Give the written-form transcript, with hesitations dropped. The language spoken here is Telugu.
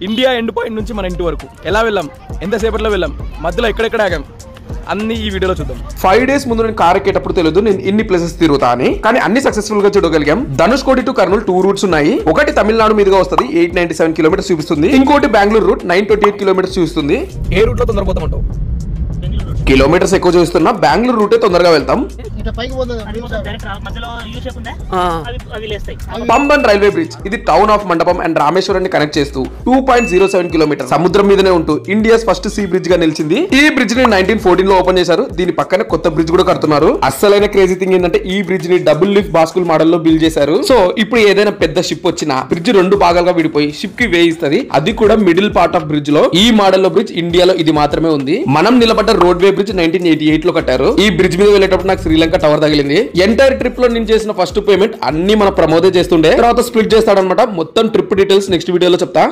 ఇండియా ఎండ్ పాయింట్ నుంచి మన ఇంటి వరకు ఎలా వెళ్ళాం, ఎంతసేపట్లో వెళ్ళాం, మధ్యలో ఎక్కడెక్కడ ఆగాం అన్ని ఈ వీడియోలో చూద్దాం. 5 days ముందు నేను కార్ ఎక్కేటప్పుడు తెలియదు నేను ఇన్ని ప్లేసెస్ తిరుగుతా అని, కానీ అన్ని సక్సెస్ఫుల్ గా చూడగలిగాం. ధనుష్కోటి టు కర్నూలు 2 రూట్స్ ఉన్నాయి. ఒకటి తమిళనాడు మీదుగా వస్తుంది, 897 కిలోమీటర్స్ చూపిస్తుంది. ఇంకోటి బెంగళూరు రూట్ 928 కిలోమీటర్స్ చూపిస్తుంది. ఏ రూట్ లో తొందర పోతామంటావు? కిలోమీటర్స్ ఎక్కువ చూస్తున్నా బెంగళూరు రూటే తొందరగా వెళ్తాం. పంబన్ రైల్వే బ్రిడ్జ్ ఇది టౌన్ ఆఫ్ మండపం అండ్ రామేశ్వరాన్ని కనెక్ట్ చేస్తూ 2.07 కిలోమీటర్ సముద్రం మీదనే ఉంటూ ఇండియాస్ ఫస్ట్ సీ బ్రిడ్జ్ గా నిలిచింది. ఈ బ్రిడ్జ్ ని 1914 లో ఓపెన్ చేశారు. దీని పక్కనే కొత్త బ్రిడ్జ్ కూడా కడుతున్నారు. అస్సలైన క్రేజీ థింగ్ ఏంటంటే ఈ బ్రిడ్జ్ ని డబుల్ లిఫ్ట్ బాస్కుల్ మోడల్ లో బిల్డ్ చేశారు. సో ఇప్పుడు ఏదైనా పెద్ద షిప్ వచ్చినా బ్రిడ్జ్ 2 భాగాలుగా విడిపోయి షిప్ కి వేయిస్తుంది. అది కూడా మిడిల్ పార్ట్ ఆఫ్ బ్రిడ్జ్ లో. ఈ మోడల్ లో బ్రిడ్జ్ ఇండియాలో ఇది మాత్రమే ఉంది. మనం నిలబడ్డ రోడ్వే బ్రిడ్జ్ 1988 లో కట్టారు. ఈ బ్రిడ్జ్ మీద వెళ్ళేటప్పుడు నాకు శ్రీలంక టవర్ తగిలింది. ఎంటైర్ ట్రిప్ లో నేను చేసిన ఫస్ట్ పేమెంట్ అన్ని మన ప్రమోదే చేస్తుండే, తర్వాత స్ప్లిట్ చేస్తాడనమాట. మొత్తం ట్రిప్ డీటెయిల్స్ నెక్స్ట్ వీడియోలో చెప్తా.